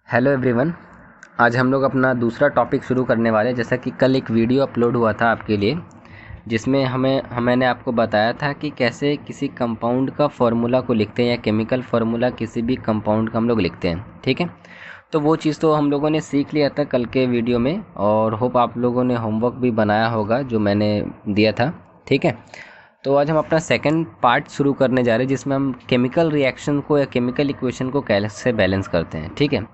Hello everyone. आज हम लोग अपना दूसरा टॉपिक शुरू करने वाले हैं। जैसा कि कल एक वीडियो अपलोड हुआ था आपके लिए, जिसमें मैंने आपको बताया था कि कैसे किसी कंपाउंड का फार्मूला को लिखते हैं या केमिकल फार्मूला किसी भी कंपाउंड का हम लोग लिखते हैं। ठीक है, तो वो चीज़ तो हम लोगों ने सीख लिया था कल के वीडियो में, और होप आप लोगों ने होमवर्क भी बनाया होगा जो मैंने दिया था। ठीक है, तो आज हम अपना सेकंड पार्ट शुरू करने जा रहे हैं, जिसमें हम केमिकल रिएक्शन को या केमिकल इक्वेशन को कैसे बैलेंस करते हैं। ठीक है,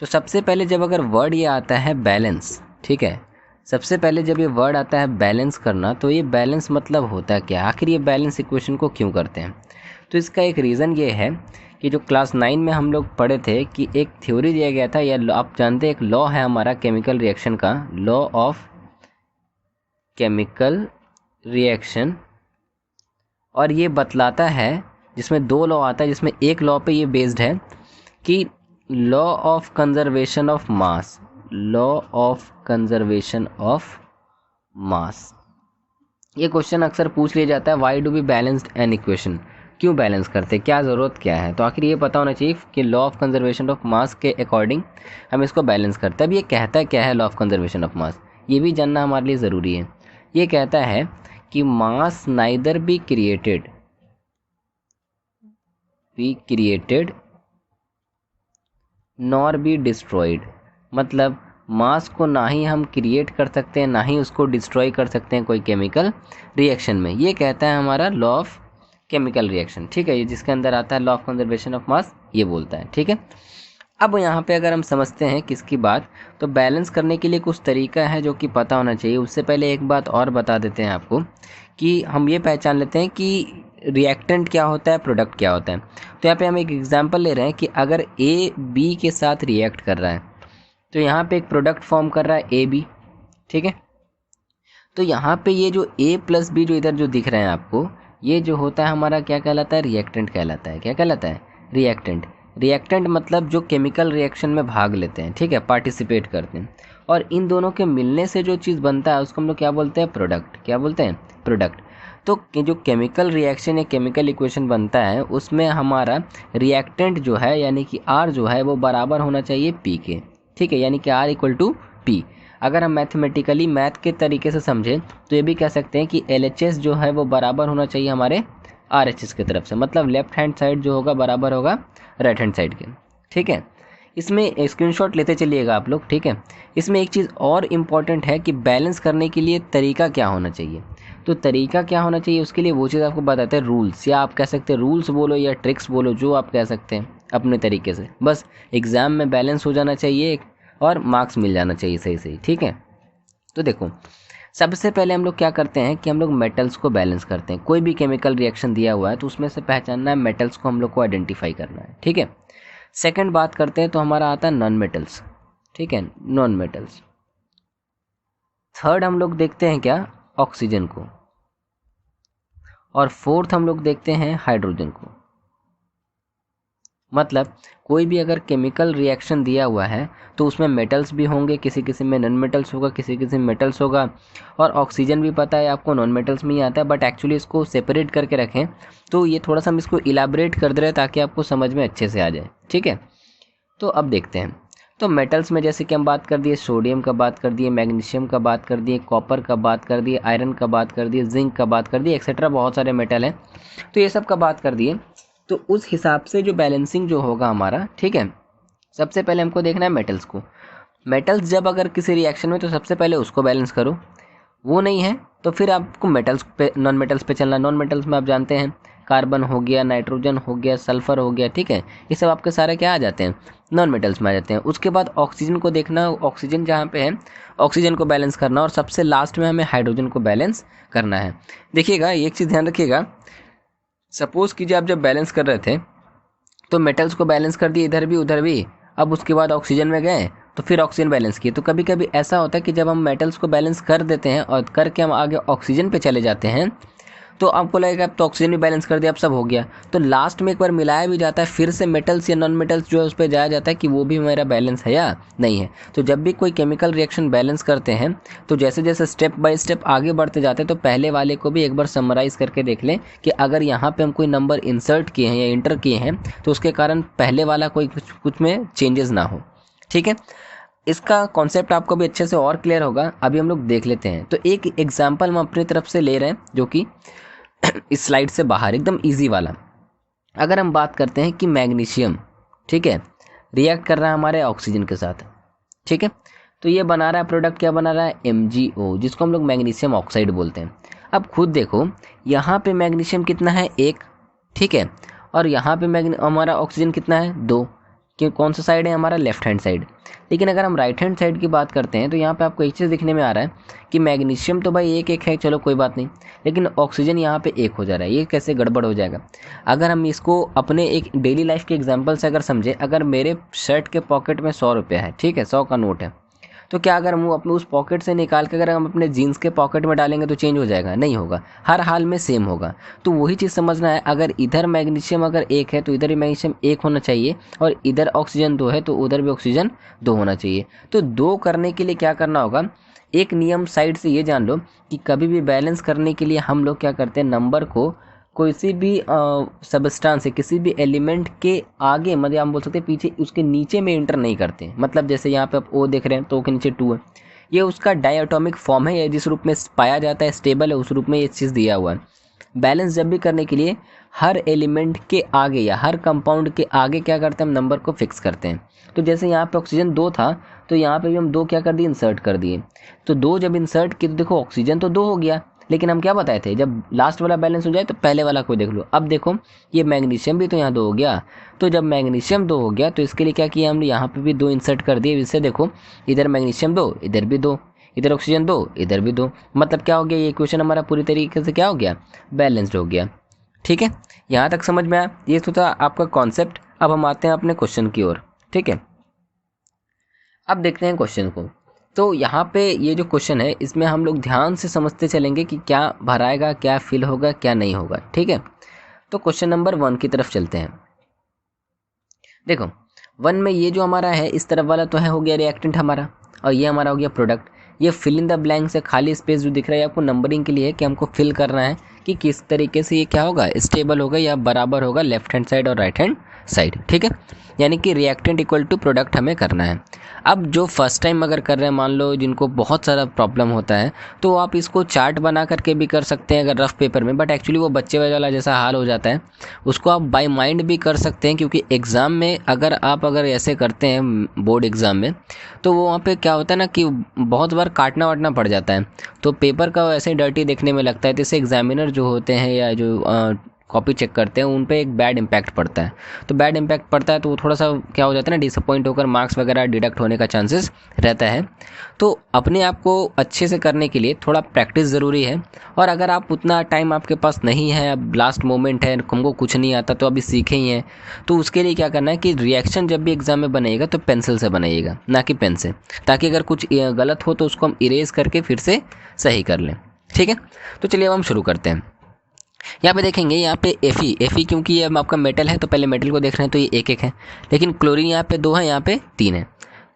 तो सबसे पहले जब अगर वर्ड ये आता है बैलेंस, ठीक है, सबसे पहले जब ये वर्ड आता है बैलेंस करना, तो ये बैलेंस मतलब होता है क्या, आखिर ये बैलेंस इक्वेशन को क्यों करते हैं। तो इसका एक रीज़न ये है कि जो क्लास 9 में हम लोग पढ़े थे कि एक थ्योरी दिया गया था, या आप जानते हैं एक लॉ है हमारा केमिकल रिएक्शन का, लॉ ऑफ केमिकल रिएक्शन। और ये बतलाता है, जिसमें दो लॉ आता है, जिसमें एक लॉ पे ये बेस्ड है कि law of conservation of mass, law of conservation of mass. ये क्वेश्चन अक्सर पूछ लिया जाता है, why do we balanced an equation, क्यों बैलेंस करते, क्या ज़रूरत क्या है। तो आखिर ये पता होना चाहिए कि लॉ ऑफ कंजर्वेशन ऑफ मास के अकॉर्डिंग हम इसको बैलेंस करते हैं। अब ये कहता है क्या है law of conservation of mass, ये भी जानना हमारे लिए ज़रूरी है। ये कहता है कि mass neither be created nor be destroyed. मतलब मास को ना ही हम क्रिएट कर सकते हैं, ना ही उसको डिस्ट्रॉय कर सकते हैं कोई केमिकल रिएक्शन में। ये कहता है हमारा लॉ ऑफ केमिकल रिएक्शन। ठीक है, ये जिसके अंदर आता है law of conservation of mass, ये बोलता है। ठीक है, अब यहाँ पे अगर हम समझते हैं किसकी बात, तो बैलेंस करने के लिए कुछ तरीका है जो कि पता होना चाहिए। उससे पहले एक बात और बता देते हैं आपको कि हम ये पहचान लेते हैं कि रिएक्टेंट क्या होता है, प्रोडक्ट क्या होता है। तो यहाँ पे हम एक एग्जांपल ले रहे हैं कि अगर ए बी के साथ रिएक्ट कर रहा है, तो यहाँ पे एक प्रोडक्ट फॉर्म कर रहा है ए बी। ठीक है, तो यहाँ पे ये जो ए प्लस बी जो इधर जो दिख रहे हैं आपको, ये जो होता है हमारा क्या कहलाता है, रिएक्टेंट कहलाता है। क्या कहलाता है, रिएक्टेंट। रिएक्टेंट मतलब जो केमिकल रिएक्शन में भाग लेते हैं, ठीक है, पार्टिसिपेट करते हैं, और इन दोनों के मिलने से जो चीज़ बनता है उसको हम लोग क्या बोलते हैं, प्रोडक्ट। क्या बोलते हैं, प्रोडक्ट। तो जो केमिकल रिएक्शन या केमिकल इक्वेशन बनता है, उसमें हमारा रिएक्टेंट जो है यानी कि आर जो है वो बराबर होना चाहिए पी के। ठीक है, यानी कि आर इक्वल टू पी। अगर हम मैथमेटिकली मैथ के तरीके से समझें तो ये भी कह सकते हैं कि LHS जो है वो बराबर होना चाहिए हमारे RHS की तरफ से। मतलब लेफ्ट हैंड साइड जो होगा बराबर होगा राइट हैंड साइड के। ठीक है, इसमें स्क्रीनशॉट लेते चलिएगा आप लोग। ठीक है, इसमें एक चीज़ और इम्पॉर्टेंट है कि बैलेंस करने के लिए तरीका क्या होना चाहिए। तो तरीका क्या होना चाहिए उसके लिए वो चीज़ आपको बताते हैं रूल्स, या आप कह सकते हैं रूल्स बोलो या ट्रिक्स बोलो, जो आप कह सकते हैं अपने तरीके से। बस एग्ज़ाम में बैलेंस हो जाना चाहिए और मार्क्स मिल जाना चाहिए सही सही। ठीक है, तो देखो सबसे पहले हम लोग क्या करते हैं कि हम लोग मेटल्स को बैलेंस करते हैं। कोई भी केमिकल रिएक्शन दिया हुआ है तो उसमें से पहचानना है, मेटल्स को हम लोग को आइडेंटिफाई करना है। ठीक है, सेकंड बात करते हैं तो हमारा आता है नॉन मेटल्स। ठीक है, नॉन मेटल्स। थर्ड हम लोग देखते हैं क्या, ऑक्सीजन को। और फोर्थ हम लोग देखते हैं हाइड्रोजन को। मतलब कोई भी अगर केमिकल रिएक्शन दिया हुआ है तो उसमें मेटल्स भी होंगे, किसी किसी में नॉन मेटल्स होगा, किसी किसी में मेटल्स होगा। और ऑक्सीजन भी पता है आपको नॉन मेटल्स में ही आता है, बट एक्चुअली इसको सेपरेट करके रखें तो ये थोड़ा सा हम इसको इलाबरेट कर दे रहे हैं ताकि आपको समझ में अच्छे से आ जाए। ठीक है, तो अब देखते हैं। तो मेटल्स में जैसे कि हम बात कर दिए सोडियम का, बात कर दिए मैग्नीशियम का, बात कर दिए कॉपर का, बात कर दिए आयरन का, बात कर दिए जिंक का, बात कर दिए एक्सेट्रा, बहुत सारे मेटल हैं। तो ये सब का बात कर दिए। तो उस हिसाब से जो बैलेंसिंग जो होगा हमारा, ठीक है, सबसे पहले हमको देखना है मेटल्स को। मेटल्स जब अगर किसी रिएक्शन में, तो सबसे पहले उसको बैलेंस करो। वो नहीं है तो फिर आपको मेटल्स पे, नॉन मेटल्स पे चलना। नॉन मेटल्स में आप जानते हैं कार्बन हो गया, नाइट्रोजन हो गया, सल्फर हो गया। ठीक है, ये सब आपके सारे क्या आ जाते हैं, नॉन मेटल्स में आ जाते हैं। उसके बाद ऑक्सीजन को देखना, ऑक्सीजन जहाँ पे है ऑक्सीजन को बैलेंस करना, और सबसे लास्ट में हमें हाइड्रोजन को बैलेंस करना है। देखिएगा एक चीज़ ध्यान रखिएगा, सपोज कीजिए आप जब बैलेंस कर रहे थे तो मेटल्स को बैलेंस कर दिए इधर भी उधर भी, अब उसके बाद ऑक्सीजन में गए तो फिर ऑक्सीजन बैलेंस किए। तो कभी कभी ऐसा होता है कि जब हम मेटल्स को बैलेंस कर देते हैं और करके हम आगे ऑक्सीजन पे चले जाते हैं तो आपको लगेगा अब तो ऑक्सीजन भी बैलेंस कर दिया, अब सब हो गया। तो लास्ट में एक बार मिलाया भी जाता है, फिर से मेटल्स या नॉन मेटल्स जो है उस पर जाया जाता है कि वो भी मेरा बैलेंस है या नहीं है। तो जब भी कोई केमिकल रिएक्शन बैलेंस करते हैं तो जैसे जैसे स्टेप बाय स्टेप आगे बढ़ते जाते हैं तो पहले वाले को भी एक बार समराइज़ करके देख लें कि अगर यहाँ पे हम कोई नंबर इंसर्ट किए हैं या इंटर किए हैं तो उसके कारण पहले वाला कोई कुछ में चेंजेस ना हो। ठीक है, इसका कॉन्सेप्ट आपको भी अच्छे से और क्लियर होगा, अभी हम लोग देख लेते हैं। तो एक एग्जाम्पल हम अपनी तरफ से ले रहे हैं जो कि इस स्लाइड से बाहर एकदम ईजी वाला। अगर हम बात करते हैं कि मैग्नीशियम, ठीक है, रिएक्ट कर रहा है हमारे ऑक्सीजन के साथ, ठीक है, तो ये बना रहा है प्रोडक्ट, क्या बना रहा है, MgO, जिसको हम लोग मैग्नीशियम ऑक्साइड बोलते हैं। अब खुद देखो यहाँ पे मैग्नीशियम कितना है, 1, ठीक है, और यहाँ पे हमारा ऑक्सीजन कितना है, 2, कि कौन सा साइड है हमारा, लेफ्ट हैंड साइड। लेकिन अगर हम राइट हैंड साइड की बात करते हैं तो यहाँ पे आपको एक चीज़ दिखने में आ रहा है कि मैग्नीशियम तो भाई 1 1 है, चलो कोई बात नहीं, लेकिन ऑक्सीजन यहाँ पे 1 हो जा रहा है, ये कैसे गड़बड़ हो जाएगा। अगर हम इसको अपने एक डेली लाइफ के एग्जाम्पल से अगर समझे, अगर मेरे शर्ट के पॉकेट में 100 रुपये है, ठीक है, 100 का नोट है, तो क्या अगर हम अपने उस पॉकेट से निकाल के अगर हम अपने जीन्स के पॉकेट में डालेंगे तो चेंज हो जाएगा, नहीं होगा, हर हाल में सेम होगा। तो वही चीज़ समझना है, अगर इधर मैग्नीशियम अगर 1 है तो इधर भी मैग्नीशियम 1 होना चाहिए, और इधर ऑक्सीजन 2 है तो उधर भी ऑक्सीजन 2 होना चाहिए। तो 2 करने के लिए क्या करना होगा, एक नियम साइड से ये जान लो कि कभी भी बैलेंस करने के लिए हम लोग क्या करते हैं, नंबर को कोई भी सबस्टांस है, किसी भी एलिमेंट के आगे, मतलब हम बोल सकते हैं पीछे, उसके नीचे में इंटर नहीं करते। मतलब जैसे यहाँ पे आप O देख रहे हैं तो O के नीचे 2 है, ये उसका डायटोमिक फॉर्म है, या जिस रूप में पाया जाता है, स्टेबल है, उस रूप में ये चीज़ दिया हुआ है। बैलेंस जब भी करने के लिए हर एलिमेंट के आगे या हर कंपाउंड के आगे क्या करते हैं, हम नंबर को फिक्स करते हैं। तो जैसे यहाँ पे ऑक्सीजन 2 था तो यहाँ पे भी हम 2 क्या कर दिए, इंसर्ट कर दिए। तो 2 जब इंसर्ट किए तो देखो ऑक्सीजन तो 2 हो गया, लेकिन हम क्या बताए थे, जब लास्ट वाला बैलेंस हो जाए तो पहले वाला को देख लो। अब देखो ये मैग्नीशियम भी तो यहाँ 2 हो गया, तो जब मैग्नीशियम 2 हो गया तो इसके लिए क्या किया हमने, यहाँ पे भी 2 इंसर्ट कर दिए। इससे देखो इधर मैग्नीशियम 2, इधर भी 2, इधर ऑक्सीजन 2, इधर भी 2, मतलब क्या हो गया, ये इक्वेशन हमारा पूरी तरीके से क्या हो गया, बैलेंस्ड हो गया। ठीक है, यहाँ तक समझ में आया, ये तो था आपका कॉन्सेप्ट। अब हम आते हैं अपने क्वेश्चन की ओर। ठीक है, अब देखते हैं क्वेश्चन को। तो यहाँ पे ये जो क्वेश्चन है इसमें हम लोग ध्यान से समझते चलेंगे कि क्या भराएगा, क्या फिल होगा, क्या नहीं होगा। ठीक है, तो क्वेश्चन नंबर 1 की तरफ चलते हैं। देखो 1 में ये जो हमारा है इस तरफ वाला तो है, हो गया रिएक्टेंट हमारा, और ये हमारा हो गया प्रोडक्ट। ये फिल इन द ब्लैंक से खाली स्पेस जो दिख रहा है आपको नंबरिंग के लिए, कि हमको फिल करना है कि किस तरीके से ये क्या होगा, स्टेबल होगा या बराबर होगा लेफ्ट हैंड साइड और राइट हैंड साइड। ठीक है, यानी कि रिएक्टेंट इक्वल टू प्रोडक्ट हमें करना है। अब जो फर्स्ट टाइम अगर कर रहे हैं, मान लो जिनको बहुत सारा प्रॉब्लम होता है, तो आप इसको चार्ट बना करके भी कर सकते हैं अगर रफ पेपर में, बट एक्चुअली वो बच्चे वाला जैसा हाल हो जाता है। उसको आप बाय माइंड भी कर सकते हैं, क्योंकि एग्ज़ाम में अगर ऐसे करते हैं बोर्ड एग्ज़ाम में, तो वो वहाँ पे क्या होता है ना कि बहुत बार काटना वाटना पड़ जाता है, तो पेपर का ऐसे डर्टी देखने में लगता है। तो इससे एग्जामिनर जो होते हैं या जो कॉपी चेक करते हैं उन पे एक बैड इम्पैक्ट पड़ता है। तो बैड इम्पैक्ट पड़ता है तो वो थोड़ा सा क्या हो जाता है ना, डिसअपॉइंट होकर मार्क्स वगैरह डिडक्ट होने का चांसेस रहता है। तो अपने आप को अच्छे से करने के लिए थोड़ा प्रैक्टिस ज़रूरी है। और अगर आप उतना टाइम आपके पास नहीं है, अब लास्ट मोमेंट है, हमको कुछ नहीं आता तो अभी सीखे ही हैं, तो उसके लिए क्या करना है कि रिएक्शन जब भी एग्ज़ाम में बनाइएगा तो पेंसिल से बनाइएगा, ना कि पेन से, ताकि अगर कुछ गलत हो तो उसको हम इरेज करके फिर से सही कर लें। ठीक है, तो चलिए अब हम शुरू करते हैं। यहाँ पे देखेंगे, यहाँ पे Fe क्योंकि ये आपका मेटल है तो पहले मेटल को देख रहे हैं, तो ये 1 1 है, लेकिन क्लोरीन यहाँ पे 2 है, यहाँ पे 3 है।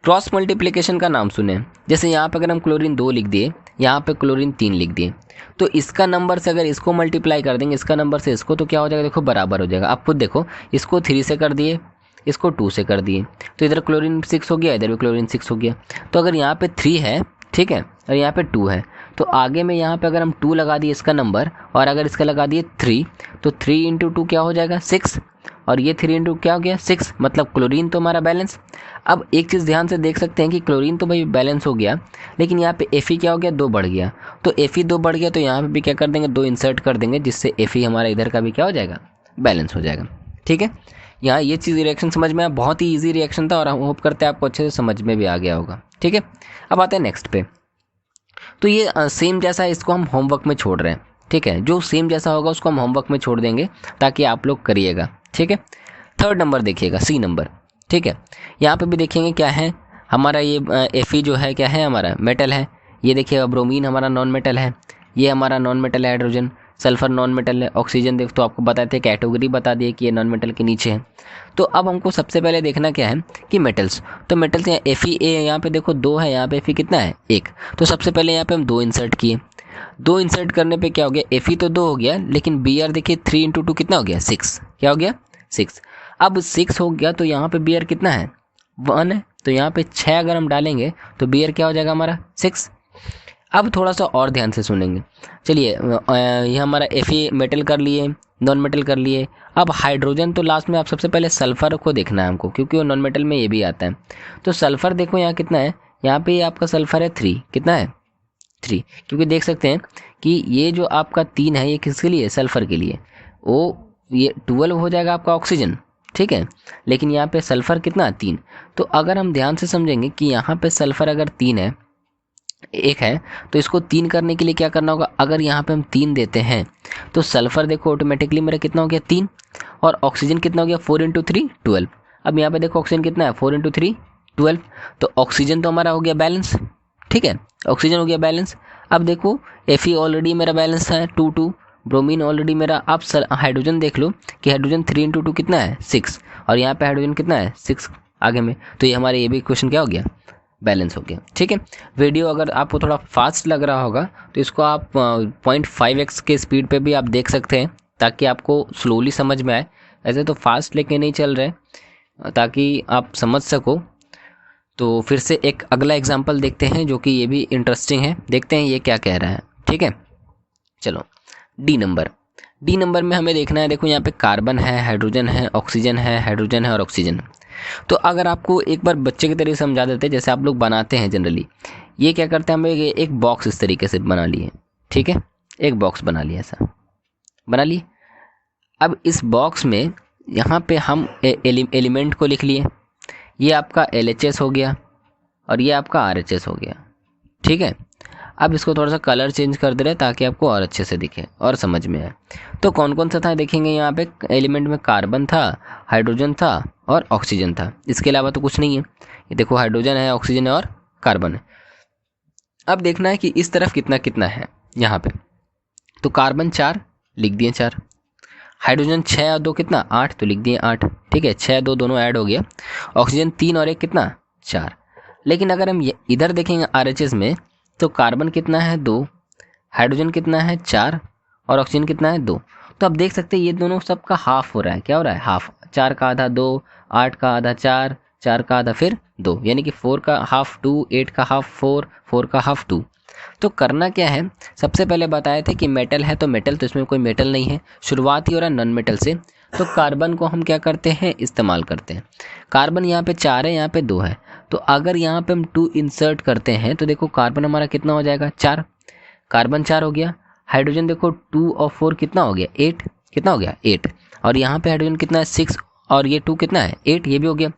क्रॉस मल्टीप्लिकेशन का नाम सुने, जैसे यहाँ पे अगर हम क्लोरीन 2 लिख दिए, यहाँ पे क्लोरीन 3 लिख दिए, तो इसका नंबर से अगर इसको मल्टीप्लाई कर देंगे, इसका नंबर से इसको, तो क्या हो जाएगा, देखो बराबर हो जाएगा। आप खुद देखो, इसको 3 से कर दिए, इसको 2 से कर दिए, तो इधर क्लोरीन 6 हो गया, इधर भी क्लोरीन 6 हो गया। तो अगर यहाँ पे 3 है, ठीक है, और यहाँ पे 2 है, तो आगे में यहाँ पे अगर हम 2 लगा दिए इसका नंबर, और अगर इसका लगा दिए 3, तो 3 इंटू 2 क्या हो जाएगा, 6, और ये 3 इंटू क्या हो गया, 6, मतलब क्लोरीन तो हमारा बैलेंस। अब एक चीज़ ध्यान से देख सकते हैं कि क्लोरीन तो भाई बैलेंस हो गया, लेकिन यहाँ पे Fe क्या हो गया, 2 बढ़ गया। तो Fe 2 बढ़ गया तो यहाँ पे भी क्या कर देंगे, 2 इंसर्ट कर देंगे, जिससे Fe हमारा इधर का भी क्या हो जाएगा, बैलेंस हो जाएगा। ठीक है, यहाँ ये चीज़ रिएक्शन समझ में आया, बहुत ही ईजी रिएक्शन था, और हम होप करते हैं आपको अच्छे से समझ में भी आ गया होगा। ठीक है, अब आते हैं नेक्स्ट पे। तो ये सेम जैसा है, इसको हम होमवर्क में छोड़ रहे हैं। ठीक है, जो सेम जैसा होगा उसको हम होमवर्क में छोड़ देंगे ताकि आप लोग करिएगा। ठीक है, 3rd नंबर देखिएगा, C नंबर। ठीक है, यहाँ पे भी देखेंगे क्या है हमारा, ये Fe जो है क्या है, हमारा मेटल है। ये देखिएगा ब्रोमीन हमारा नॉन मेटल है, ये हमारा नॉन मेटल है हाइड्रोजन, सल्फर नॉन मेटल है, ऑक्सीजन देख तो आपको बताए थे, कैटेगरी बता दिए कि ये नॉन मेटल के नीचे है। तो अब हमको सबसे पहले देखना क्या है कि मेटल्स, तो मेटल्स यहाँ Fe यहाँ पे देखो 2 है, यहाँ पे Fe कितना है, 1। तो सबसे पहले यहाँ पे हम 2 इंसर्ट किए, 2 इंसर्ट करने पे क्या हो गया, Fe तो 2 हो गया, लेकिन Br देखिए 3 इंटू 2 कितना हो गया, 6, क्या हो गया, 6। अब 6 हो गया तो यहाँ पे Br कितना है, 1 है, तो यहाँ पे 6 अगर हम डालेंगे तो Br क्या हो जाएगा हमारा 6। अब थोड़ा सा और ध्यान से सुनेंगे। चलिए ये हमारा Fe मेटल कर लिए, नॉन मेटल कर लिए। अब हाइड्रोजन तो लास्ट में, आप सबसे पहले सल्फर को देखना है हमको, क्योंकि वो नॉन मेटल में ये भी आता है। तो सल्फर देखो यहाँ कितना है, यहाँ पे आपका सल्फर है 3, कितना है 3, क्योंकि देख सकते हैं कि ये जो आपका 3 है ये किसके लिए, सल्फर के लिए। वो ये 12 हो जाएगा आपका ऑक्सीजन, ठीक है, लेकिन यहाँ पे सल्फर कितना 3। तो अगर हम ध्यान से समझेंगे कि यहाँ पे सल्फर अगर 3 है, 1 है, तो इसको 3 करने के लिए क्या करना होगा, अगर यहाँ पे हम 3 देते हैं तो सल्फर देखो ऑटोमेटिकली मेरा कितना हो गया 3, और ऑक्सीजन कितना हो गया 4 × 3 12। अब यहाँ पे देखो ऑक्सीजन कितना है 4 × 3 12, तो ऑक्सीजन तो हमारा हो गया बैलेंस, ठीक है, ऑक्सीजन हो गया बैलेंस। अब देखो Fe ऑलरेडी मेरा बैलेंस है 2 2, ब्रोमीन ऑलरेडी मेरा। अब हाइड्रोजन देख लो कि हाइड्रोजन 3 × 2 कितना है 6, और यहाँ पे हाइड्रोजन कितना है 6 आगे में, तो ये हमारे ये भी क्वेश्चन क्या हो गया, बैलेंस हो गया, ठीक है। वीडियो अगर आपको थोड़ा फास्ट लग रहा होगा तो इसको आप 0.5x के स्पीड पे भी आप देख सकते हैं, ताकि आपको स्लोली समझ में आए। ऐसे तो फास्ट लेके नहीं चल रहे, ताकि आप समझ सको। तो फिर से एक अगला एग्जांपल देखते हैं जो कि ये भी इंटरेस्टिंग है, देखते हैं ये क्या कह रहा है, ठीक है। चलो डी नंबर में हमें देखना है, देखो यहाँ पे कार्बन है, हाइड्रोजन है, ऑक्सीजन है, हाइड्रोजन है और ऑक्सीजन। तो अगर आपको एक बार बच्चे की तरीके समझा देते, जैसे आप लोग बनाते हैं जनरली, ये क्या करते हैं, हमें एक बॉक्स इस तरीके से बना लिए, ठीक है, एक बॉक्स बना लिया, ऐसा बना लिए। अब इस बॉक्स में यहाँ पे हम एलिमेंट को लिख लिए, ये आपका LHS हो गया और ये आपका RHS हो गया, ठीक है। अब इसको थोड़ा सा कलर चेंज कर दे रहे हैं ताकि आपको और अच्छे से दिखे और समझ में आए। तो कौन कौन सा था देखेंगे, यहाँ पे एलिमेंट में कार्बन था, हाइड्रोजन था और ऑक्सीजन था, इसके अलावा तो कुछ नहीं है। ये देखो हाइड्रोजन है, ऑक्सीजन है और कार्बन है। अब देखना है कि इस तरफ कितना कितना है यहाँ पे। तो कार्बन 4 लिख दिए 4, हाइड्रोजन 6 और 2 कितना 8, तो लिख दिए 8, ठीक है, 6 2 दोनों ऐड हो गया। ऑक्सीजन 3 और 1 कितना 4। लेकिन अगर हम इधर देखेंगे RHS में, तो कार्बन कितना है 2, हाइड्रोजन कितना है 4 और ऑक्सीजन कितना है 2। तो आप देख सकते हैं ये दोनों सबका हाफ हो रहा है, क्या हो रहा है हाफ, 4 का आधा 2, 8 का आधा 4, 4 का आधा फिर 2, यानी कि 4 का हाफ 2, 8 का हाफ 4, 4 का हाफ 2। तो करना क्या है, सबसे पहले बताए थे कि मेटल है तो मेटल, तो इसमें कोई मेटल नहीं है, शुरुआत ही हो रहा है नॉन मेटल से। तो कार्बन को हम क्या करते हैं, इस्तेमाल करते हैं। कार्बन यहाँ पे 4 है, यहाँ पे 2 है, तो अगर यहाँ पे हम 2 इंसर्ट करते हैं तो देखो कार्बन हमारा कितना हो जाएगा 4, कार्बन 4 हो गया। हाइड्रोजन देखो 2 और 4 कितना हो गया 8, कितना हो गया 8, और यहाँ पे हाइड्रोजन कितना है 6 और ये 2 कितना है 8, ये भी हो गया।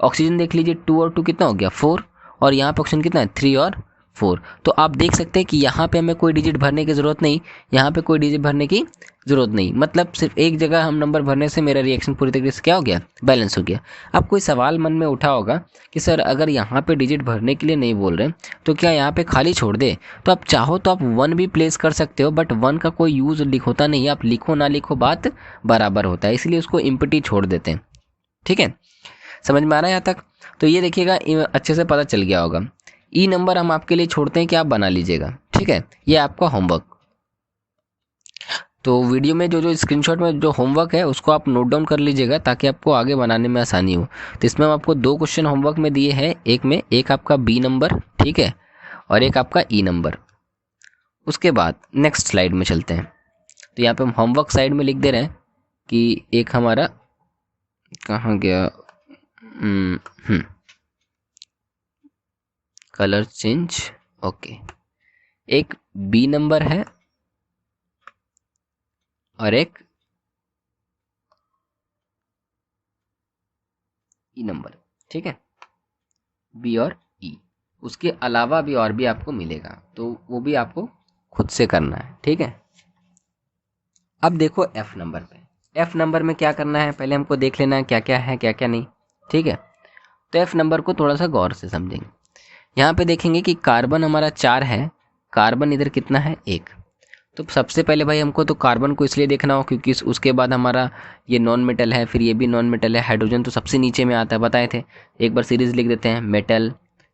ऑक्सीजन देख लीजिए 2 और 2 कितना हो गया 4, और यहाँ पे ऑक्सीजन कितना है 3 और 4। तो आप देख सकते हैं कि यहाँ पे हमें कोई डिजिट भरने की ज़रूरत नहीं, यहाँ पे कोई डिजिट भरने की ज़रूरत नहीं, मतलब सिर्फ एक जगह हम नंबर भरने से मेरा रिएक्शन पूरी तरीके से क्या हो गया, बैलेंस हो गया। अब कोई सवाल मन में उठा होगा कि सर अगर यहाँ पे डिजिट भरने के लिए नहीं बोल रहे तो क्या यहाँ पे खाली छोड़ दे। तो आप चाहो तो आप 1 भी प्लेस कर सकते हो, बट 1 का कोई यूज़ होता नहीं है, आप लिखो ना लिखो बात बराबर होता है, इसलिए उसको एम्प्टी छोड़ देते हैं, ठीक है। समझ में आ रहा है यहाँ तक। तो ये देखिएगा अच्छे से पता चल गया होगा। ई नंबर हम आपके लिए छोड़ते हैं कि आप बना लीजिएगा, ठीक है, ये आपका होमवर्क। तो वीडियो में जो स्क्रीनशॉट में जो होमवर्क है उसको आप नोट डाउन कर लीजिएगा ताकि आपको आगे बनाने में आसानी हो। तो इसमें हम आपको 2 क्वेश्चन होमवर्क में दिए हैं, एक आपका बी नंबर, ठीक है, और एक आपका ई नंबर। उसके बाद नेक्स्ट स्लाइड में चलते हैं। तो यहाँ पे हम होमवर्क साइड में लिख दे रहे हैं कि एक हमारा कहाँ गया, कलर चेंज, ओके, एक बी नंबर है और एक ई नंबर, ठीक है, बी और ई। उसके अलावा भी और भी आपको मिलेगा, तो वो भी आपको खुद से करना है, ठीक है। अब देखो एफ नंबर पे, एफ नंबर में क्या करना है पहले हमको देख लेना है क्या क्या है क्या क्या नहीं, ठीक है। तो एफ नंबर को थोड़ा सा गौर से समझेंगे। यहाँ पे देखेंगे कि कार्बन हमारा 4 है, कार्बन इधर कितना है 1। तो सबसे पहले भाई हमको तो कार्बन को इसलिए देखना हो क्योंकि उसके बाद हमारा ये नॉन मेटल है, फिर ये भी नॉन मेटल है, हाइड्रोजन तो सबसे नीचे में आता है, बताए थे। एक बार सीरीज़ लिख देते हैं, मेटल,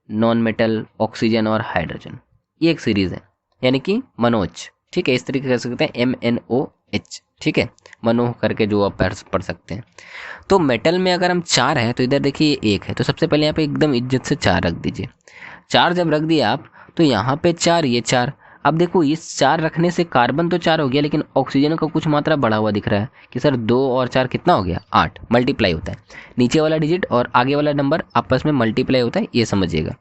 नॉन मेटल, ऑक्सीजन और हाइड्रोजन, ये एक सीरीज़ है, यानी कि मनोज, ठीक है, इस तरीके से कह सकते हैं H, ठीक है, मनो करके जो आप पढ़ सकते हैं। तो मेटल में अगर हम 4 है तो इधर देखिए 1 है, तो सबसे पहले यहाँ पे एकदम इज्जत से 4 रख दीजिए। 4 जब रख दिए आप तो यहाँ पे 4 ये 4। अब देखो इस 4 रखने से कार्बन तो 4 हो गया, लेकिन ऑक्सीजन का कुछ मात्रा बढ़ा हुआ दिख रहा है कि सर 2 और 4 कितना हो गया, 8 मल्टीप्लाई होता है। नीचे वाला डिजिट और आगे वाला नंबर आपस में मल्टीप्लाई होता है, ये समझिएगा।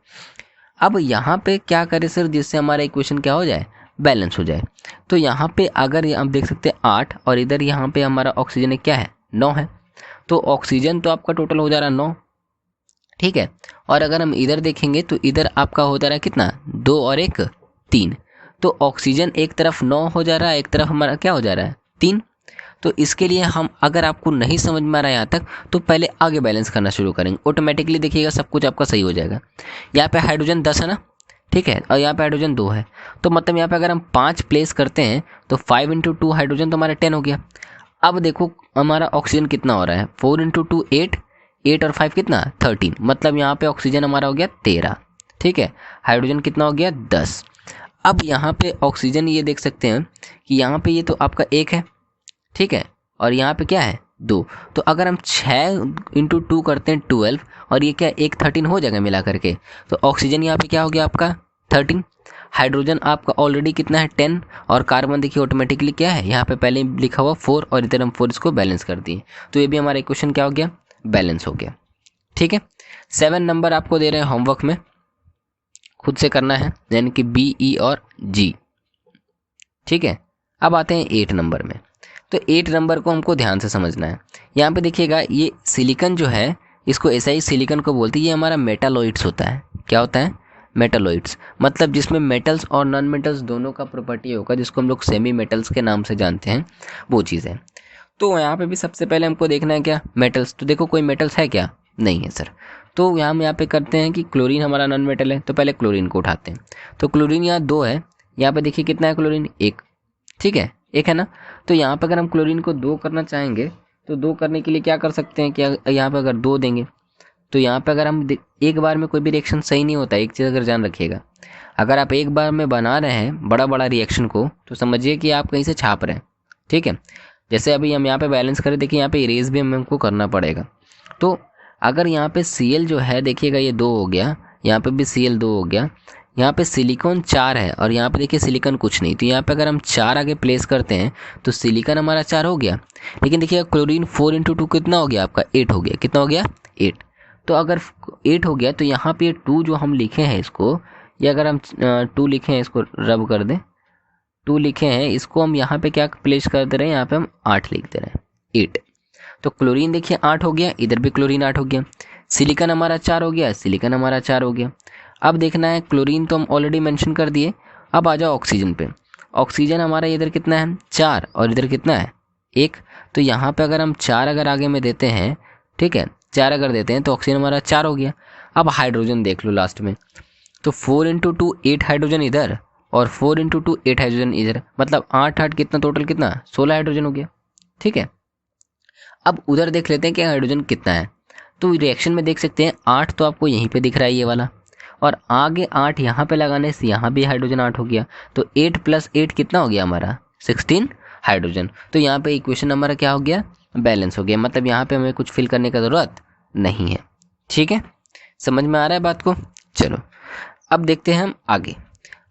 अब यहाँ पे क्या करें सर, जिससे हमारा इक्वेशन क्या हो जाए, बैलेंस हो जाए। तो यहाँ पे अगर आप देख सकते हैं 8 और इधर यहाँ पे हमारा ऑक्सीजन क्या है, 9 है। तो ऑक्सीजन तो आपका टोटल हो जा रहा है 9, ठीक है। और अगर हम इधर देखेंगे तो इधर आपका हो जा रहा है कितना, 2 और 1 3। तो ऑक्सीजन एक तरफ 9 हो जा रहा है, एक तरफ हमारा क्या हो जा रहा है, 3। तो इसके लिए हम, अगर आपको नहीं समझ में आ रहा है यहाँ तक, तो पहले आगे बैलेंस करना शुरू करेंगे, ऑटोमेटिकली देखिएगा सब कुछ आपका सही हो जाएगा। यहाँ पे हाइड्रोजन 10 है ना, ठीक है, और यहाँ पे हाइड्रोजन 2 है। तो मतलब यहाँ पे अगर हम 5 प्लेस करते हैं तो 5 × 2 हाइड्रोजन तो हमारा 10 हो गया। अब देखो हमारा ऑक्सीजन कितना हो रहा है, 4 × 2 8, 8 और 5 कितना, 13। मतलब यहाँ पे ऑक्सीजन हमारा हो गया 13, ठीक है। हाइड्रोजन कितना हो गया, 10। अब यहाँ पे ऑक्सीजन ये देख सकते हैं कि यहाँ पे ये तो आपका 1 है, ठीक है, और यहाँ पे क्या है, 2। तो अगर हम 6 × 2 करते हैं 12, और ये क्या 1 13 हो जाएगा मिला करके। तो ऑक्सीजन यहाँ पे क्या हो गया आपका 13, हाइड्रोजन आपका ऑलरेडी कितना है 10, और कार्बन देखिए ऑटोमेटिकली क्या है, यहाँ पे पहले लिखा हुआ 4 और इधर हम 4 इसको बैलेंस कर दिए। तो ये भी हमारा इक्वेशन क्या हो गया, बैलेंस हो गया, ठीक है। 7 नंबर आपको दे रहे हैं होमवर्क में, खुद से करना है, यानी कि बी, ई और जी, ठीक है। अब आते हैं 8 नंबर में। तो 8 नंबर को हमको ध्यान से समझना है। यहाँ पे देखिएगा ये सिलिकॉन जो है, इसको SI सिलिकॉन को बोलते हैं, ये हमारा मेटालॉइड्स होता है। क्या होता है, मेटालॉइड्स, मतलब जिसमें मेटल्स और नॉन मेटल्स दोनों का प्रॉपर्टी होगा, जिसको हम लोग सेमी मेटल्स के नाम से जानते हैं, वो चीज़ है। तो यहाँ पे भी सबसे पहले हमको देखना है क्या, मेटल्स। तो देखो कोई मेटल्स है क्या, नहीं है सर। तो हम यहाँ पे करते हैं कि क्लोरीन हमारा नॉन मेटल है, तो पहले क्लोरीन को उठाते हैं। तो क्लोरीन यहाँ 2 है, यहाँ पे देखिए कितना है क्लोरीन, 1, ठीक है, 1 है ना। तो यहाँ पे अगर हम क्लोरीन को 2 करना चाहेंगे तो 2 करने के लिए क्या कर सकते हैं कि यहाँ पे अगर 2 देंगे तो यहाँ पे अगर हम एक बार में कोई भी रिएक्शन सही नहीं होता। एक चीज़ अगर जान रखिएगा, अगर आप एक बार में बना रहे हैं बड़ा बड़ा रिएक्शन को, तो समझिए कि आप कहीं से छाप रहे हैं, ठीक है। जैसे अभी हम यहाँ पे बैलेंस करें, देखिए यहाँ पे इरेज भी हमको करना पड़ेगा। तो अगर यहाँ पे Cl जो है देखिएगा ये 2 हो गया, यहाँ पे भी Cl 2 हो गया, यहाँ पे सिलिकॉन 4 है और यहाँ पे देखिए सिलिकॉन कुछ नहीं। तो यहाँ पे अगर हम 4 आगे प्लेस करते हैं तो सिलिकॉन हमारा 4 हो गया। लेकिन देखिए क्लोरीन 4 × 2 कितना हो गया आपका, 8 हो गया। कितना हो गया, 8। तो अगर 8 हो गया तो यहाँ पे 2 जो हम लिखे हैं इसको, या अगर हम 2 लिखे हैं, इसको रब कर दें, 2 लिखे हैं, इसको हम यहाँ पे क्या प्लेस कर दे रहे हैं, यहाँ पे हम 8 लिख दे रहे हैं, 8। तो क्लोरीन देखिए 8 हो गया, इधर भी क्लोरीन 8 हो गया। सिलिकॉन हमारा 4 हो गया, सिलिकॉन हमारा 4 हो गया। अब देखना है क्लोरीन तो हम ऑलरेडी मेंशन कर दिए। अब आ जाओ ऑक्सीजन पे। ऑक्सीजन हमारा इधर कितना है, 4, और इधर कितना है, 1। तो यहाँ पे अगर हम 4 अगर आगे में देते हैं, ठीक है, 4 अगर देते हैं तो ऑक्सीजन हमारा 4 हो गया। अब हाइड्रोजन देख लो लास्ट में, तो 4 × 2 8 हाइड्रोजन इधर और 4 × 2 8 हाइड्रोजन इधर, मतलब 8 8 कितना, टोटल कितना, 16 हाइड्रोजन हो गया, ठीक है। अब उधर देख लेते हैं कि हाइड्रोजन कितना है। तो रिएक्शन में देख सकते हैं 8 तो आपको यहीं पे दिख रहा है ये वाला, और आगे 8 यहाँ पे लगाने से यहाँ भी हाइड्रोजन 8 हो गया। तो 8 + 8 कितना हो गया हमारा, 16 हाइड्रोजन। तो यहाँ पे इक्वेशन हमारा क्या हो गया, बैलेंस हो गया। मतलब यहाँ पे हमें कुछ फिल करने का ज़रूरत नहीं है, ठीक है। समझ में आ रहा है बात को। चलो अब देखते हैं हम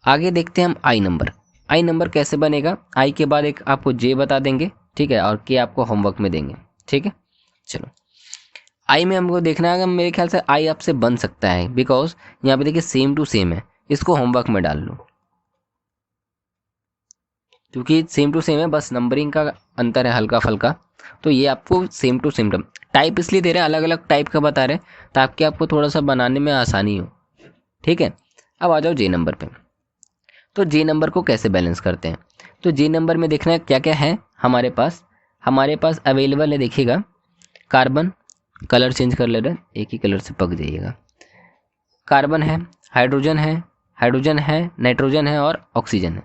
आगे देखते हैं हम आई नंबर। आई नंबर कैसे बनेगा, आई के बाद एक आपको जे बता देंगे, ठीक है, और के आपको होमवर्क में देंगे, ठीक है। चलो आई में हमको देखना है, मेरे ख्याल से आई आपसे बन सकता है, बिकॉज यहाँ पे देखिए सेम टू सेम है। इसको होमवर्क में डाल लो, क्योंकि सेम टू सेम है, बस नंबरिंग का अंतर है हल्का फल्का। तो ये आपको सेम टू सेम टाइप इसलिए दे रहे हैं, अलग अलग टाइप का बता रहे हैं, ताकि आपको थोड़ा सा बनाने में आसानी हो, ठीक है। अब आ जाओ जे नंबर पे। तो जे नंबर को कैसे बैलेंस करते हैं, तो जे नंबर में देखना है क्या क्या है हमारे पास अवेलेबल है। देखिएगा कार्बन, कलर चेंज कर ले रहे हैं, एक ही कलर से पक जाइएगा। कार्बन है, हाइड्रोजन है, नाइट्रोजन है और ऑक्सीजन है।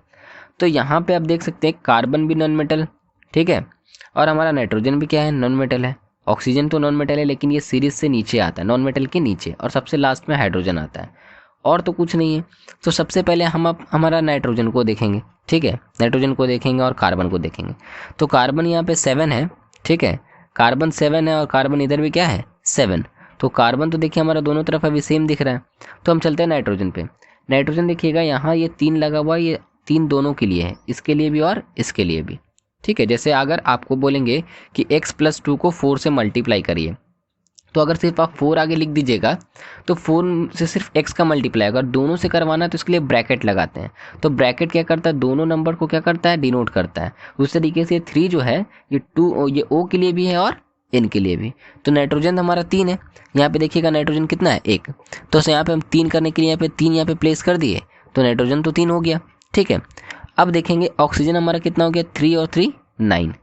तो यहाँ पे आप देख सकते हैं कार्बन भी नॉन मेटल, ठीक है, और हमारा नाइट्रोजन भी क्या है, नॉन मेटल है। ऑक्सीजन तो नॉन मेटल है, लेकिन ये सीरीज से नीचे आता है, नॉन मेटल के नीचे, और सबसे लास्ट में हाइड्रोजन आता है। और तो कुछ नहीं है। तो सबसे पहले हम अब हमारा नाइट्रोजन को देखेंगे, ठीक है, नाइट्रोजन को देखेंगे और कार्बन को देखेंगे। तो कार्बन यहाँ पे 7 है, ठीक है, कार्बन 7 है और कार्बन इधर भी क्या है 7। तो कार्बन तो देखिए हमारा दोनों तरफ अभी सेम दिख रहा है। तो हम चलते हैं नाइट्रोजन पे। नाइट्रोजन देखिएगा यहाँ ये 3 लगा हुआ है, ये 3 दोनों के लिए है, इसके लिए भी और इसके लिए भी, ठीक है। जैसे अगर आपको बोलेंगे कि x+2 को 4 से मल्टीप्लाई करिए, तो अगर सिर्फ आप 4 आगे लिख दीजिएगा तो 4 से सिर्फ x का मल्टीप्लाई, अगर दोनों से करवाना है तो इसके लिए ब्रैकेट लगाते हैं। तो ब्रैकेट क्या करता है, दोनों नंबर को क्या करता है, डिनोट करता है। उस तरीके से 3 जो है ये 2, ये O के लिए भी है और N के लिए भी। तो नाइट्रोजन हमारा 3 है, यहाँ पे देखिएगा नाइट्रोजन कितना है 1। तो यहाँ पे हम 3 करने के लिए यहाँ पे 3 यहाँ पे प्लेस कर दिए, तो नाइट्रोजन तो 3 हो गया, ठीक है। अब देखेंगे ऑक्सीजन हमारा कितना हो गया, 3 और 3 9।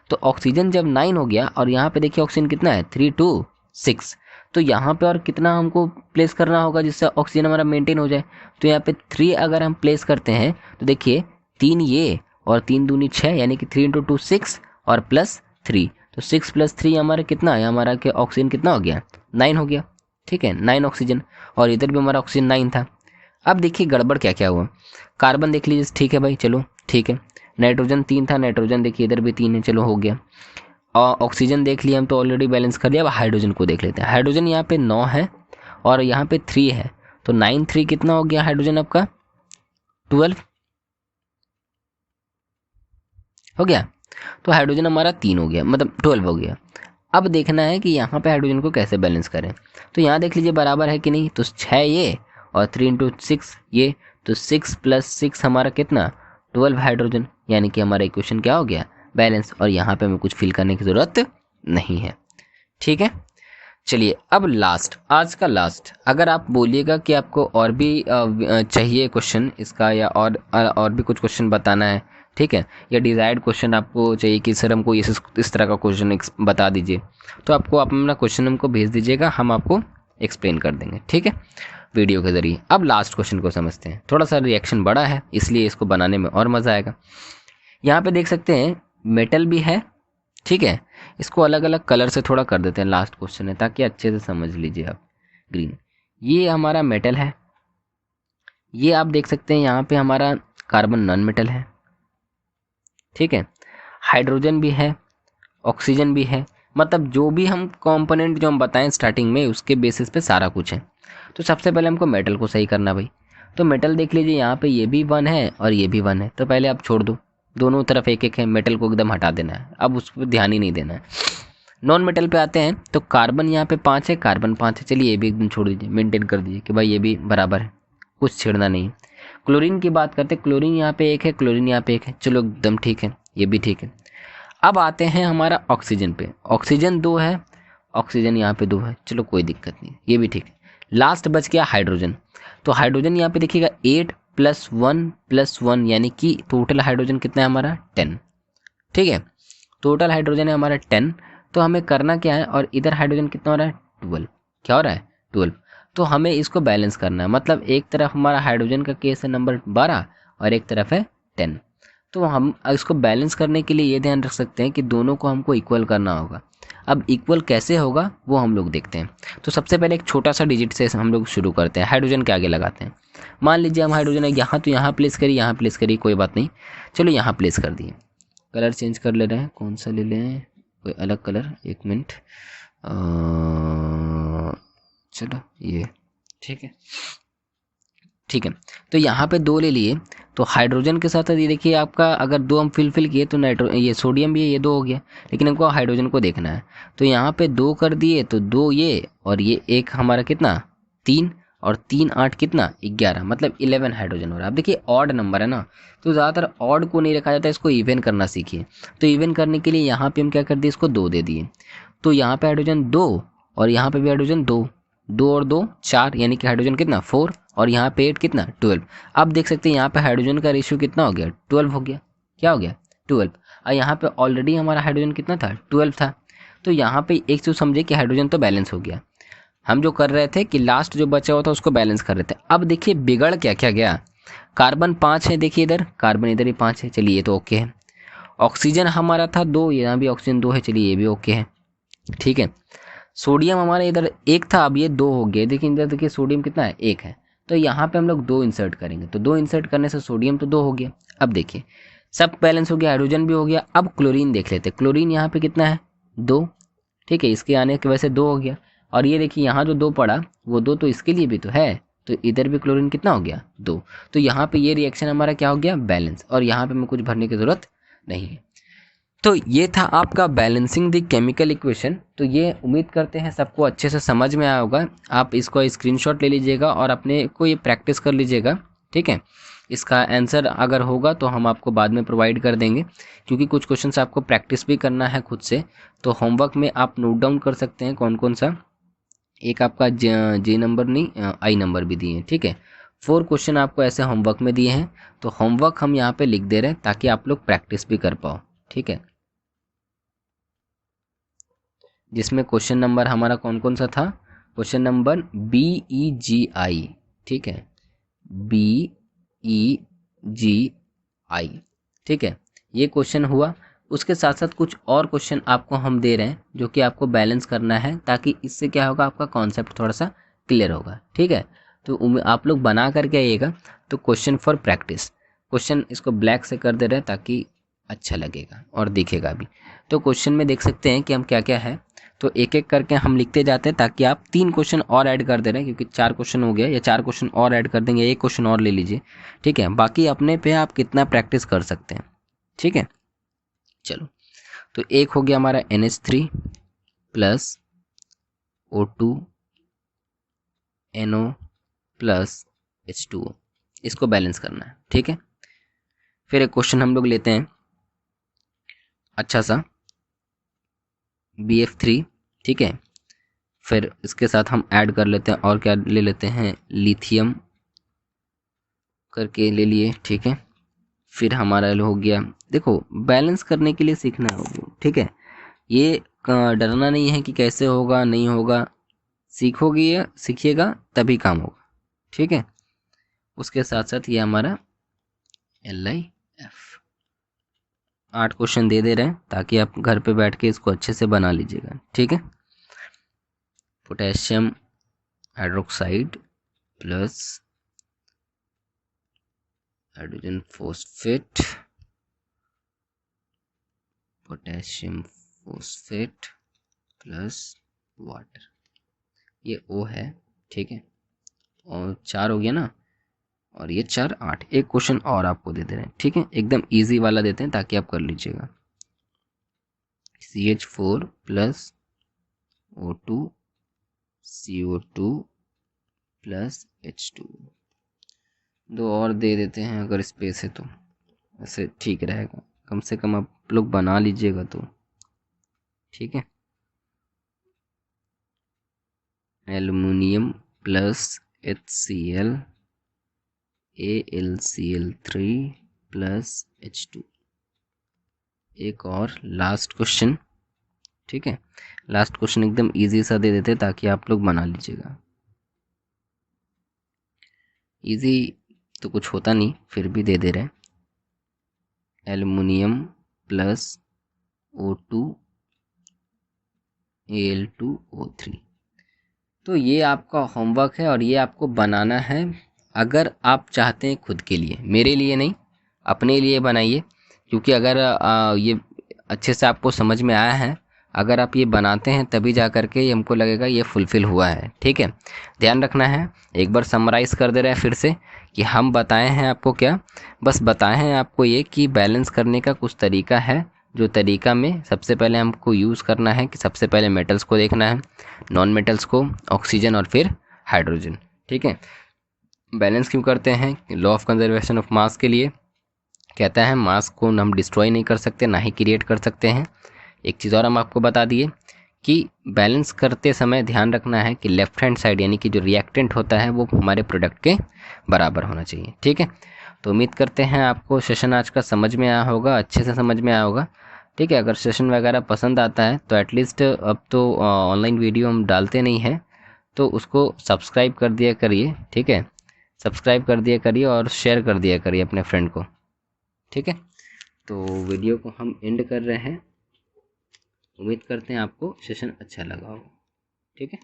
तो ऑक्सीजन जब 9 हो गया और यहाँ पे देखिए ऑक्सीजन कितना है 3 2 6। तो यहाँ पे और कितना हमको प्लेस करना होगा जिससे ऑक्सीजन हमारा मेंटेन हो जाए। तो यहाँ पे 3 अगर हम प्लेस करते हैं तो देखिए 3 ये और 3 दूनी 6, यानी कि 3 × 2 6 और +3। तो 6 + 3 हमारा कितना है, हमारा कि ऑक्सीजन कितना हो गया 9 हो गया, ठीक है, 9 ऑक्सीजन। और इधर भी हमारा ऑक्सीजन 9 था। अब देखिए गड़बड़ क्या क्या हुआ। कार्बन देख लीजिए, ठीक है भाई, चलो ठीक है। नाइट्रोजन 3 था, नाइट्रोजन देखिए इधर भी 3 है, चलो हो गया। और ऑक्सीजन देख लिया हम तो ऑलरेडी बैलेंस कर लिया। अब हाइड्रोजन को देख लेते हैं। हाइड्रोजन यहाँ पे 9 है और यहाँ पे 3 है, तो 9 3 कितना हो गया हाइड्रोजन आपका 12 हो गया। तो हाइड्रोजन हमारा 3 हो गया, मतलब 12 हो गया। अब देखना है कि यहाँ पे हाइड्रोजन को कैसे बैलेंस करें। तो यहाँ देख लीजिए बराबर है कि नहीं, तो 6 ये और 3 × 6 ये, तो 6 + 6 हमारा कितना 12 हाइड्रोजन, यानी कि हमारा इक्वेशन क्या हो गया बैलेंस। और यहाँ पे हमें कुछ फिल करने की ज़रूरत नहीं है, ठीक है। चलिए अब लास्ट, आज का लास्ट, अगर आप बोलिएगा कि आपको और भी चाहिए क्वेश्चन इसका, या और भी कुछ क्वेश्चन बताना है, ठीक है, या डिज़ायर्ड क्वेश्चन आपको चाहिए कि सर हमको इस तरह का क्वेश्चन बता दीजिए, तो आपको अपना क्वेश्चन हमको भेज दीजिएगा, हम आपको एक्सप्लेन कर देंगे, ठीक है, वीडियो के ज़रिए। अब लास्ट क्वेश्चन को समझते हैं। थोड़ा सा रिएक्शन बड़ा है इसलिए इसको बनाने में और मज़ा आएगा। यहाँ पे देख सकते हैं मेटल भी है, ठीक है। इसको अलग अलग कलर से थोड़ा कर देते हैं, लास्ट क्वेश्चन है ताकि अच्छे से समझ लीजिए आप। ग्रीन, ये हमारा मेटल है। ये आप देख सकते हैं यहाँ पे हमारा कार्बन नॉन मेटल है, ठीक है। हाइड्रोजन भी है, ऑक्सीजन भी है, मतलब जो भी हम कंपोनेंट जो हम बताएं स्टार्टिंग में उसके बेसिस पे सारा कुछ है। तो सबसे पहले हमको मेटल को सही करना भाई। तो मेटल देख लीजिए यहाँ पे ये भी 1 है और ये भी 1 है, तो पहले आप छोड़ दो, दोनों तरफ एक एक है, मेटल को एकदम हटा देना है, अब उस पर ध्यान ही नहीं देना है। नॉन मेटल पे आते हैं, तो कार्बन यहाँ पे 5 है, कार्बन 5 है, चलिए ये भी एकदम छोड़ दीजिए, मेंटेन कर दीजिए कि भाई ये भी बराबर है, कुछ छेड़ना नहीं। क्लोरीन की बात करते हैं, क्लोरीन यहाँ पे 1 है, क्लोरीन यहाँ पे 1 है, चलो एकदम ठीक है, ये भी ठीक है। अब आते हैं हमारा ऑक्सीजन पे, ऑक्सीजन 2 है, ऑक्सीजन यहाँ पे 2 है, चलो कोई दिक्कत नहीं, ये भी ठीक है। लास्ट बच गया हाइड्रोजन। तो हाइड्रोजन यहाँ पे देखिएगा 8 + 1 + 1, यानी कि टोटल हाइड्रोजन कितना है हमारा 10, ठीक है। टोटल हाइड्रोजन है हमारा 10। तो हमें करना क्या है, और इधर हाइड्रोजन कितना हो रहा है 12, क्या हो रहा है 12। तो हमें इसको बैलेंस करना है, मतलब एक तरफ हमारा हाइड्रोजन का केस है नंबर 12 और एक तरफ है 10। तो हम इसको बैलेंस करने के लिए ये ध्यान रख सकते हैं कि दोनों को हमको इक्वल करना होगा। अब इक्वल कैसे होगा वो हम लोग देखते हैं। तो सबसे पहले एक छोटा सा डिजिट से हम लोग शुरू करते हैं, हाइड्रोजन के आगे लगाते हैं। मान लीजिए हम हाइड्रोजन है यहाँ, तो यहाँ प्लेस करिए, यहाँ प्लेस करिए, कोई बात नहीं, चलो यहाँ प्लेस कर दिए। कलर चेंज कर ले रहे हैं, कौन सा ले लें, कोई अलग कलर, 1 मिनट, चलो ये ठीक है, ठीक है। तो यहाँ पे 2 ले लिए, तो हाइड्रोजन के साथ ये देखिए आपका अगर 2 हम फिल किए तो ये सोडियम भी है, ये 2 हो गया, लेकिन हमको हाइड्रोजन को देखना है। तो यहाँ पे 2 कर दिए, तो 2 ये और ये 1 हमारा कितना 3 और 3 8 कितना 11, मतलब 11 हाइड्रोजन हो रहा है। अब देखिए ऑड नंबर है ना, तो ज़्यादातर ऑड को नहीं रखा जाता, इसको इवन करना सीखिए। तो इवन करने के लिए यहाँ पे हम क्या कर दिए, इसको 2 दे दिए। तो यहाँ पे हाइड्रोजन 2 और यहाँ पे भी हाइड्रोजन 2, 2 और 2 4, यानी कि हाइड्रोजन कितना 4 और यहाँ पे 8 कितना 12। अब देख सकते हैं यहाँ पे हाइड्रोजन का रेशियो कितना हो गया 12 हो गया, क्या हो गया 12। और यहाँ पे ऑलरेडी हमारा हाइड्रोजन कितना था 12 था। तो यहाँ पे एक चीज़ समझे कि हाइड्रोजन तो बैलेंस हो गया। हम जो कर रहे थे कि लास्ट जो बचा हुआ था उसको बैलेंस कर रहे थे। अब देखिए बिगड़ क्या क्या गया, कार्बन 5 है, देखिए इधर कार्बन इधर ही 5 है, चलिए ये तो ओके है। ऑक्सीजन हमारा था 2, यहाँ भी ऑक्सीजन 2 है, चलिए ये भी ओके है, ठीक है। सोडियम हमारे इधर 1 था, अब ये 2 हो गया, देखिए इधर देखिए सोडियम कितना है 1 है, तो यहाँ पे हम लोग 2 इंसर्ट करेंगे, तो 2 इंसर्ट करने से सोडियम तो 2 हो गया। अब देखिए सब बैलेंस हो गया, हाइड्रोजन भी हो गया। अब क्लोरीन देख लेते हैं, क्लोरीन यहाँ पे कितना है 2, ठीक है, इसके आने की वजह से 2 हो गया। और ये देखिए यहाँ जो 2 पड़ा वो 2 तो इसके लिए भी तो है, तो इधर भी क्लोरीन कितना हो गया 2। तो यहाँ पे ये रिएक्शन हमारा क्या हो गया बैलेंस, और यहाँ पे हमें कुछ भरने की ज़रूरत नहीं है। तो ये था आपका बैलेंसिंग द केमिकल इक्वेशन। तो ये उम्मीद करते हैं सबको अच्छे से समझ में आया होगा। आप इसको स्क्रीनशॉट ले लीजिएगा और अपने को ये प्रैक्टिस कर लीजिएगा, ठीक है। इसका आंसर अगर होगा तो हम आपको बाद में प्रोवाइड कर देंगे, क्योंकि कुछ क्वेश्चंस आपको प्रैक्टिस भी करना है खुद से। तो होमवर्क में आप नोट डाउन कर सकते हैं कौन कौन सा, एक आपका जे नंबर नहीं आई नंबर भी दिए हैं, ठीक है। 4 क्वेश्चन आपको ऐसे होमवर्क में दिए हैं, तो होमवर्क हम यहाँ पे लिख दे रहे हैं ताकि आप लोग प्रैक्टिस भी कर पाओ, ठीक है। जिसमें क्वेश्चन नंबर हमारा कौन कौन सा था, क्वेश्चन नंबर BEGI, ठीक है, BEGI, ठीक है, ये क्वेश्चन हुआ। उसके साथ साथ कुछ और क्वेश्चन आपको हम दे रहे हैं जो कि आपको बैलेंस करना है, ताकि इससे क्या होगा आपका कॉन्सेप्ट थोड़ा सा क्लियर होगा, ठीक है। तो आप लोग बना करके आइएगा। तो क्वेश्चन फॉर प्रैक्टिस, क्वेश्चन इसको ब्लैक से कर दे रहे हैं ताकि अच्छा लगेगा और दिखेगा भी। तो क्वेश्चन में देख सकते हैं कि हम क्या क्या है, तो एक एक करके हम लिखते जाते हैं ताकि आप 3 क्वेश्चन और ऐड कर दे रहे हैं, क्योंकि 4 क्वेश्चन हो गया, या 4 क्वेश्चन और ऐड कर देंगे, एक क्वेश्चन और ले लीजिए, ठीक है। बाकी अपने पे आप कितना प्रैक्टिस कर सकते हैं, ठीक है। चलो, तो एक हो गया हमारा NH3 plus O2 NO plus H2O, इसको बैलेंस करना है, ठीक है। फिर एक क्वेश्चन हम लोग लेते हैं अच्छा सा BF3, ठीक है। फिर इसके साथ हम ऐड कर लेते हैं, और क्या ले लेते हैं, लिथियम करके ले लिए, ठीक है। फिर हमारा हो गया, देखो बैलेंस करने के लिए सीखना होगा, ठीक है। ये डरना नहीं है कि कैसे होगा नहीं होगा, सीखोगे सीखिएगा तभी काम होगा, ठीक है। उसके साथ साथ ये हमारा LiF 8 क्वेश्चन दे रहे हैं ताकि आप घर पे बैठ के इसको अच्छे से बना लीजिएगा, ठीक है। Potassium hydroxide plus hydrogen phosphate, potassium phosphate plus water, ये O है, ठीक है। और 4 हो गया ना, और ये 4 8, एक क्वेश्चन और आपको दे रहे हैं, ठीक है। एकदम इजी वाला देते हैं ताकि आप कर लीजिएगा। CH4 plus O2 CO2 plus H2, 2 और दे देते हैं अगर स्पेस है तो, ऐसे ठीक रहेगा, कम से कम आप लोग बना लीजिएगा तो, ठीक है। Aluminium plus HCl AlCl3 plus H2, एक और लास्ट क्वेश्चन, ठीक है। लास्ट क्वेश्चन एकदम इजी सा दे देते ताकि आप लोग बना लीजिएगा। इजी तो कुछ होता नहीं, फिर भी दे दे रहे हैं, एल्युमिनियम प्लस O2 Al2O3। तो ये आपका होमवर्क है और ये आपको बनाना है। अगर आप चाहते हैं खुद के लिए, मेरे लिए नहीं, अपने लिए बनाइए, क्योंकि अगर ये अच्छे से आपको समझ में आया है, अगर आप ये बनाते हैं तभी जा कर के हमको लगेगा ये फुलफ़िल हुआ है, ठीक है। ध्यान रखना है, एक बार समराइज़ कर दे रहे हैं फिर से कि हम बताए हैं आपको क्या, बस बताए हैं आपको ये कि बैलेंस करने का कुछ तरीका है, जो तरीका में सबसे पहले हमको यूज़ करना है कि सबसे पहले मेटल्स को देखना है, नॉन मेटल्स को, ऑक्सीजन और फिर हाइड्रोजन, ठीक है। बैलेंस क्यों करते हैं, लॉ ऑफ कंजर्वेशन ऑफ मास के लिए कहता है मास को हम डिस्ट्रॉय नहीं कर सकते, ना ही क्रिएट कर सकते हैं। एक चीज़ और हम आपको बता दिए कि बैलेंस करते समय ध्यान रखना है कि लेफ्ट हैंड साइड यानी कि जो रिएक्टेंट होता है वो हमारे प्रोडक्ट के बराबर होना चाहिए, ठीक है। तो उम्मीद करते हैं आपको सेशन आज का समझ में आया होगा, अच्छे से समझ में आया होगा, ठीक है। अगर सेशन वगैरह पसंद आता है तो एटलीस्ट, अब तो ऑनलाइन वीडियो हम डालते नहीं हैं, तो उसको सब्सक्राइब कर दिया करिए, ठीक है। सब्सक्राइब कर दिया करिए और शेयर कर दिया करिए अपने फ्रेंड को, ठीक है। तो वीडियो को हम एंड कर रहे हैं, उम्मीद करते हैं आपको सेशन अच्छा लगा हो, ठीक है।